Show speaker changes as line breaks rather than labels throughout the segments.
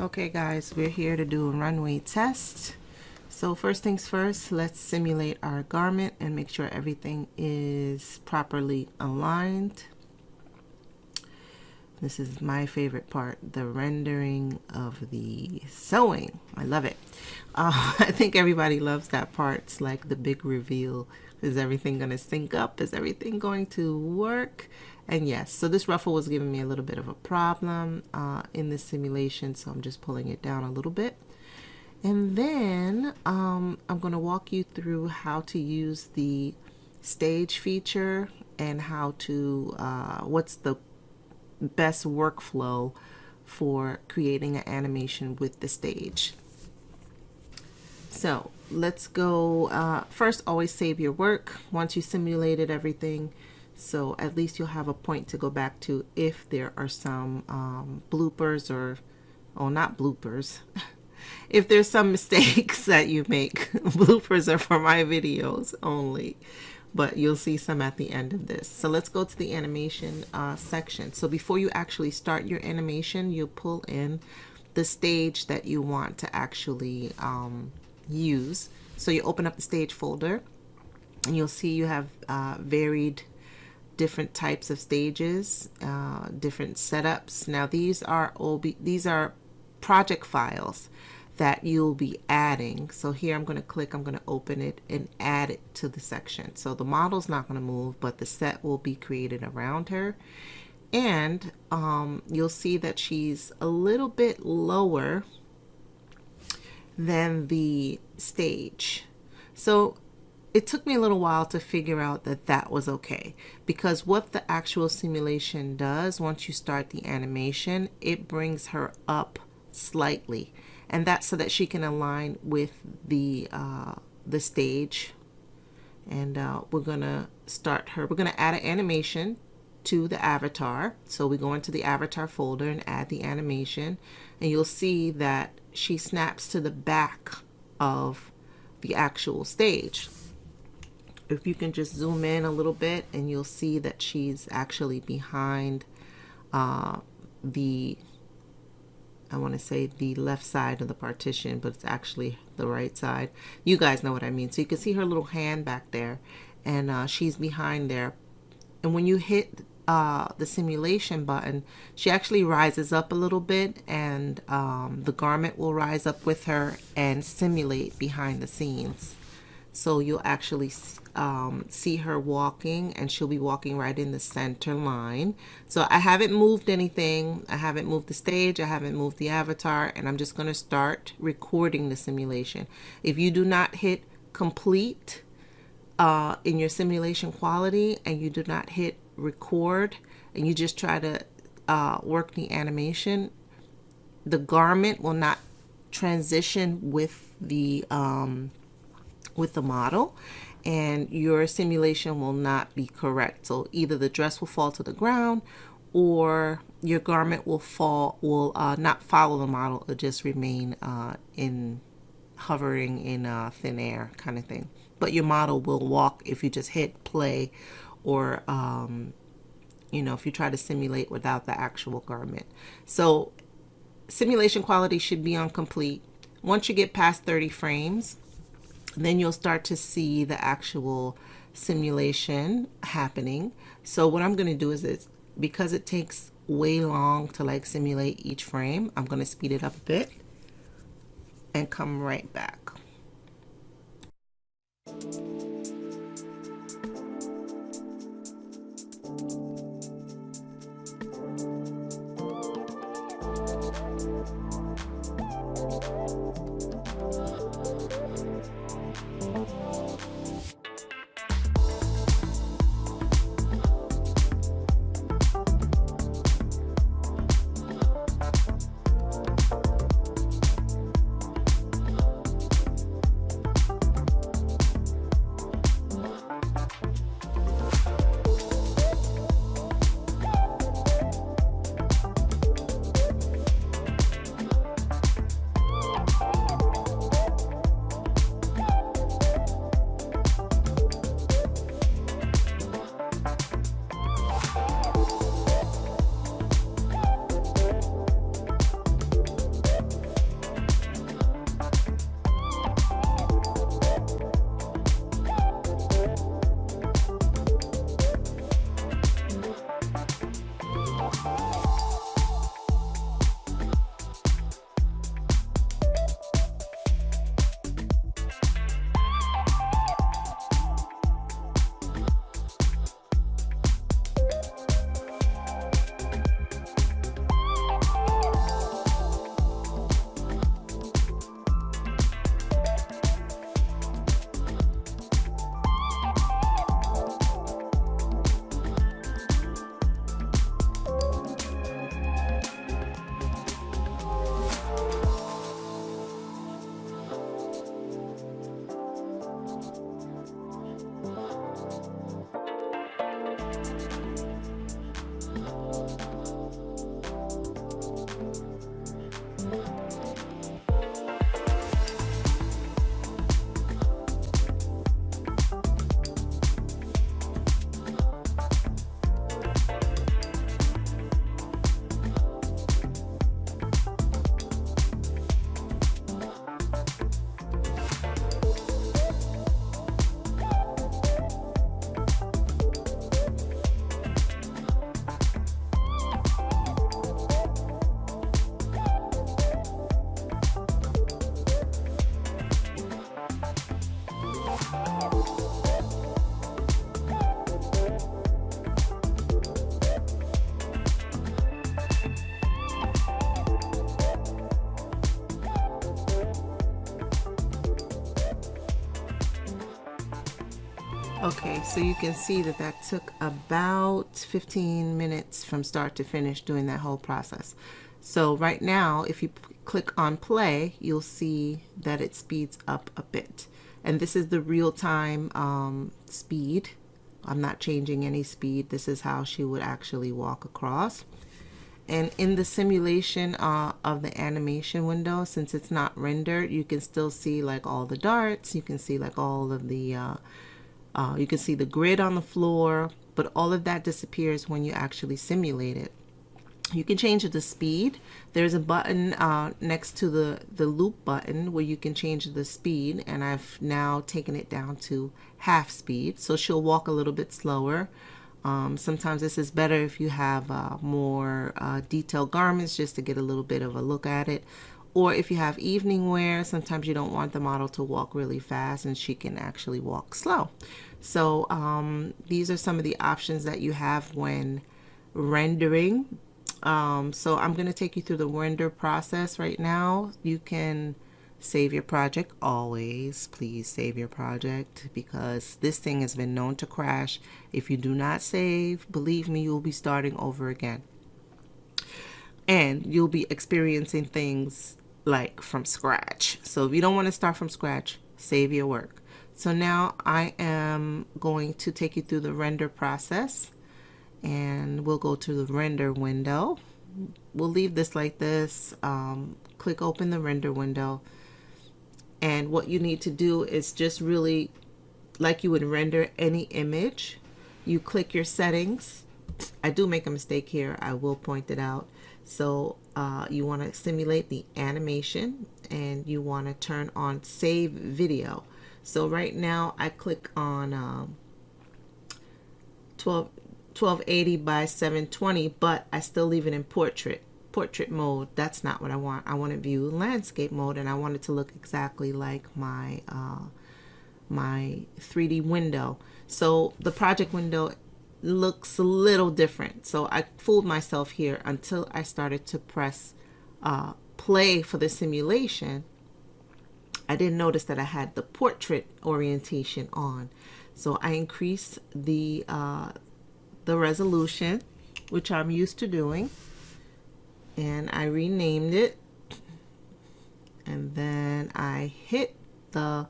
Okay guys, we're here to do a runway test. So first things first, let's simulate our garment and make sure everything is properly aligned. This is my favorite part, the rendering of the sewing. I love it. I think everybody loves that part. It's like the big reveal. Is everything going to sync up? Is everything going to work? And yes, so this ruffle was giving me a little bit of a problem in this simulation, so I'm just pulling it down a little bit. And then I'm going to walk you through how to use the stage feature and how to, what's the best workflow for creating an animation with the stage. So let's go. First, always save your work once you simulated everything, so at least you'll have a point to go back to if there are some bloopers or not bloopers. If there's some mistakes that you make. Bloopers are for my videos only, but you'll see some at the end of this. So let's go to the animation section. So before you actually start your animation, you'll pull in the stage that you want to actually use. So you open up the stage folder and you'll see you have varied different types of stages, different setups. Now these are project files that you'll be adding. So here I'm going to click, I'm going to open it and add it to the section. So the model's not going to move, but the set will be created around her. And you'll see that she's a little bit lower than the stage. So it took me a little while to figure out that that was okay, because what the actual simulation does once you start the animation, it brings her up slightly, and that's so that she can align with the stage. And we're gonna start her. We're gonna add an animation to the avatar. So we go into the avatar folder and add the animation, and you'll see that she snaps to the back of the actual stage. If you can just zoom in a little bit, and you'll see that she's actually behind I want to say the left side of the partition, but it's actually the right side. You guys know what I mean. So you can see her little hand back there, and she's behind there. And when you hit the simulation button, she actually rises up a little bit, and the garment will rise up with her and simulate behind the scenes. So you'll actually see her walking, and she'll be walking right in the center line. So I haven't moved anything. I haven't moved the stage. I haven't moved the avatar, and I'm just going to start recording the simulation. If you do not hit complete in your simulation quality, and you do not hit record, and you just try to work the animation, the garment will not transition with the model, and your simulation will not be correct. So either the dress will fall to the ground, or your garment will not follow the model. It'll just remain hovering in thin air kind of thing. But your model will walk if you just hit play, or if you try to simulate without the actual garment. So simulation quality should be on complete. Once you get past 30 frames, then you'll start to see the actual simulation happening. So what I'm going to do is because it takes way long to simulate each frame, I'm going to speed it up a bit and come right back. Okay, so you can see that that took about 15 minutes from start to finish doing that whole process. So right now, if you click on play, you'll see that it speeds up a bit. And this is the real-time speed. I'm not changing any speed. This is how she would actually walk across. And in the simulation of the animation window, since it's not rendered, you can still see like all the darts. You can see like all of the you can see the grid on the floor, but all of that disappears when you actually simulate it. You can change the speed. There's a button next to the loop button where you can change the speed, and I've now taken it down to half speed, so she'll walk a little bit slower. Sometimes this is better if you have more detailed garments, just to get a little bit of a look at it. Or if you have evening wear, sometimes you don't want the model to walk really fast and she can actually walk slow. So these are some of the options that you have when rendering. So I'm going to take you through the render process right now. You can save your project. Always, please save your project, because this thing has been known to crash. If you do not save, believe me, you'll be starting over again. And you'll be experiencing things like from scratch. So if you don't want to start from scratch, save your work. So now I am going to take you through the render process, and we'll go to the render window. We'll leave this like this. Click open the render window, and what you need to do is just really like you would render any image. You click your settings. I do make a mistake here, I will point it out. So you want to simulate the animation, and you want to turn on save video. So right now I click on 1280 by 720, but I still leave it in portrait mode. That's not what I want. I want to view landscape mode, and I want it to look exactly like my my 3D window. So the project window looks a little different. So I fooled myself here until I started to press play for the simulation. I didn't notice that I had the portrait orientation on. So I increased the resolution, which I'm used to doing, and I renamed it, and then I hit the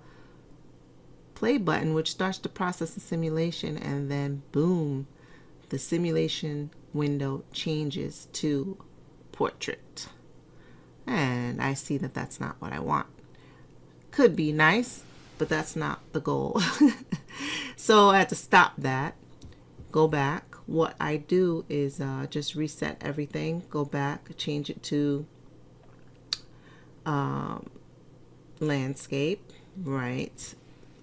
play button, which starts to process the simulation, and then boom, the simulation window changes to portrait. And I see that that's not what I want. Could be nice, but that's not the goal. So I had to stop that, go back. What I do is just reset everything, go back, change it to landscape, right?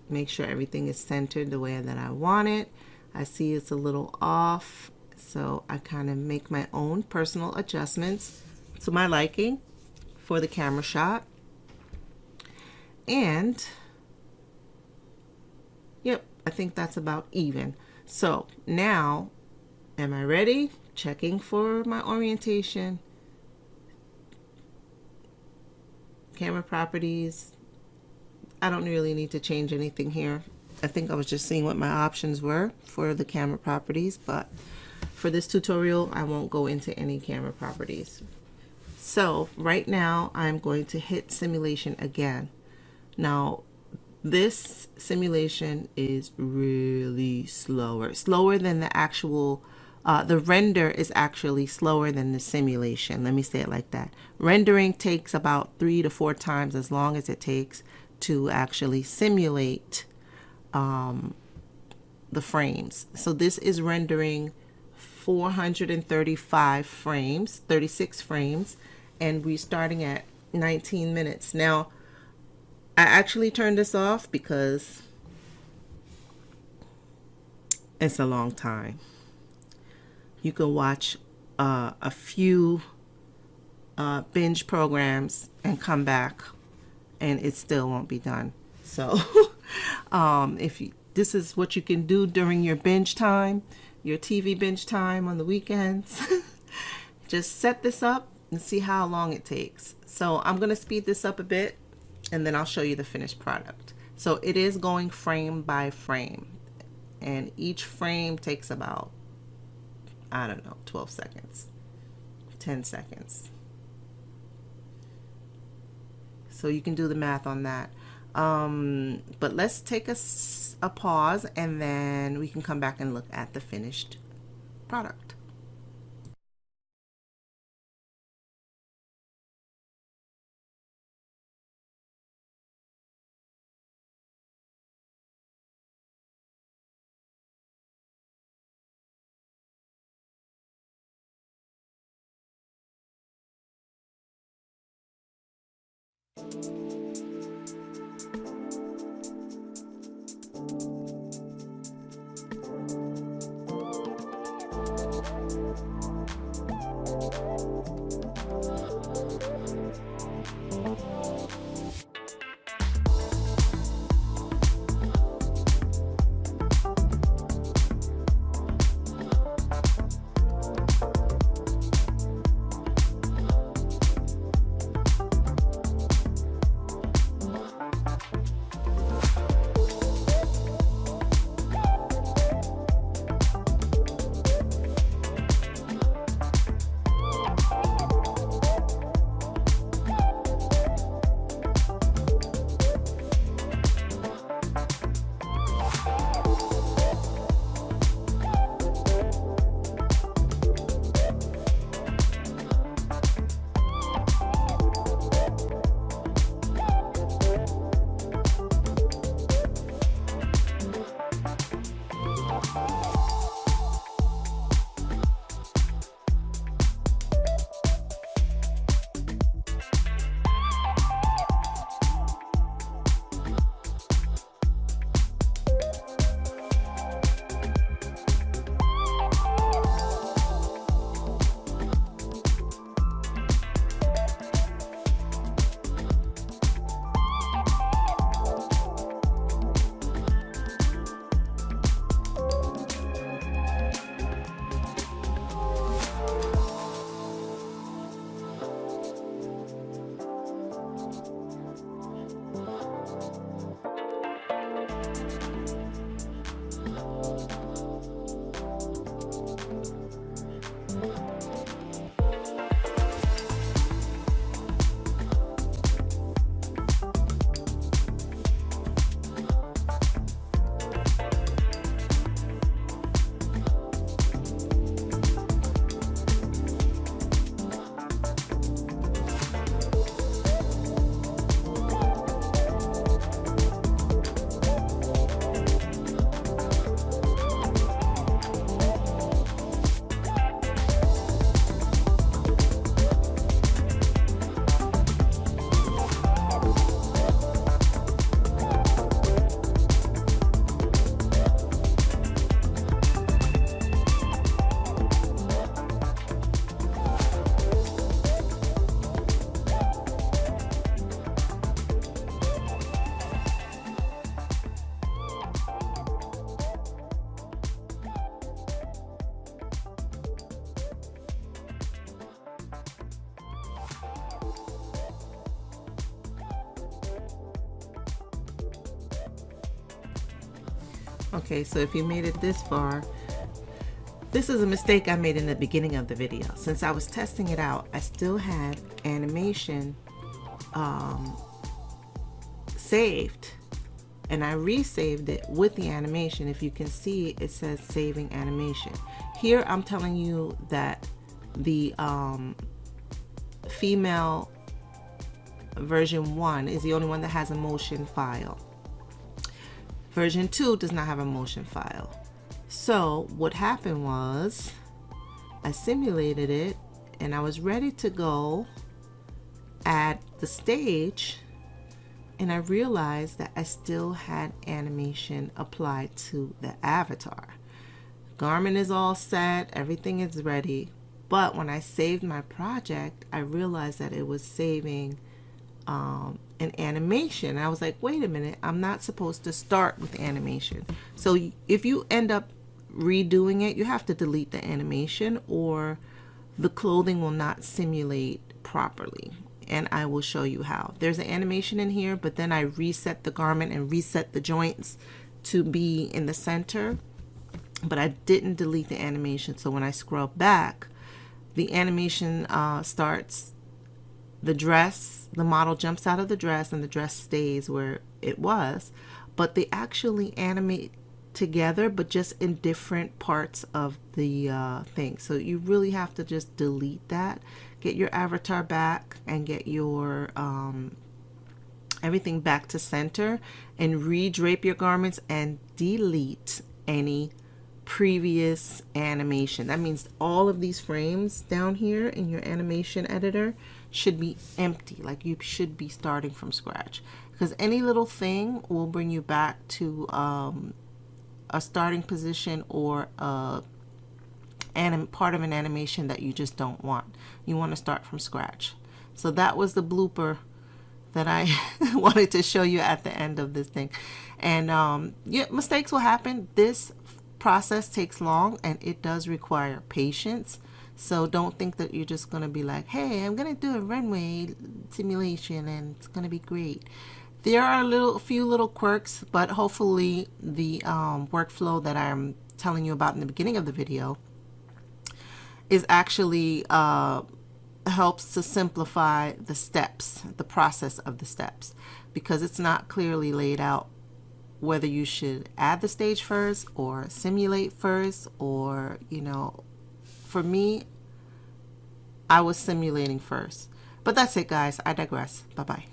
Make sure everything is centered the way that I want it. I see it's a little off, so I kind of make my own personal adjustments to my liking for the camera shot. And yep, I think that's about even. So now, am I ready? Checking for my orientation, camera properties. I don't really need to change anything here. I think I was just seeing what my options were for the camera properties, but for this tutorial, I won't go into any camera properties. So right now, I'm going to hit simulation again. Now, this simulation is really slower than the actual, the render is actually slower than the simulation. Let me say it like that. Rendering takes about 3 to 4 times as long as it takes to actually simulate the frames. So this is rendering 435 frames, 36 frames, and we're starting at 19 minutes. Now, I actually turned this off because it's a long time. You can watch a few binge programs and come back and it still won't be done. So If you, this is what you can do during your binge time, your TV binge time on the weekends. Just set this up and see how long it takes. So I'm going to speed this up a bit and then I'll show you the finished product. So it is going frame by frame, and each frame takes about, I don't know, 12 seconds, 10 seconds. So you can do the math on that. But let's take a pause and then we can come back and look at the finished product. Okay, so if you made it this far, this is a mistake I made in the beginning of the video. Since I was testing it out, I still had animation saved, and I resaved it with the animation. If you can see, it says saving animation. Here I'm telling you that the female version 1 is the only one that has a motion file. Version 2 does not have a motion file. So what happened was I simulated it and I was ready to go at the stage, and I realized that I still had animation applied to the avatar. Garment is all set, everything is ready, but when I saved my project, I realized that it was saving an animation. And I was like, wait a minute, I'm not supposed to start with animation. So if you end up redoing it, you have to delete the animation or the clothing will not simulate properly. And I will show you how. There's an animation in here, but then I reset the garment and reset the joints to be in the center, but I didn't delete the animation. So when I scrub back, the animation starts, the dress, the model jumps out of the dress and the dress stays where it was, but they actually animate together, but just in different parts of the thing. So you really have to just delete that, get your avatar back and get your everything back to center, and re-drape your garments and delete any previous animation. That means all of these frames down here in your animation editor should be empty, like you should be starting from scratch, because any little thing will bring you back to a starting position or a part of an animation that you just don't want. You want to start from scratch. So that was the blooper that I wanted to show you at the end of this thing. And yeah, mistakes will happen. This process takes long and it does require patience. So don't think that you're just going to be like, hey, I'm going to do a runway simulation and it's going to be great. There are a few little quirks, but hopefully the workflow that I'm telling you about in the beginning of the video is actually helps to simplify the steps, the process of the steps, because it's not clearly laid out whether you should add the stage first or simulate first, or, you know, for me, I was simulating first. But that's it, guys. I digress. Bye-bye.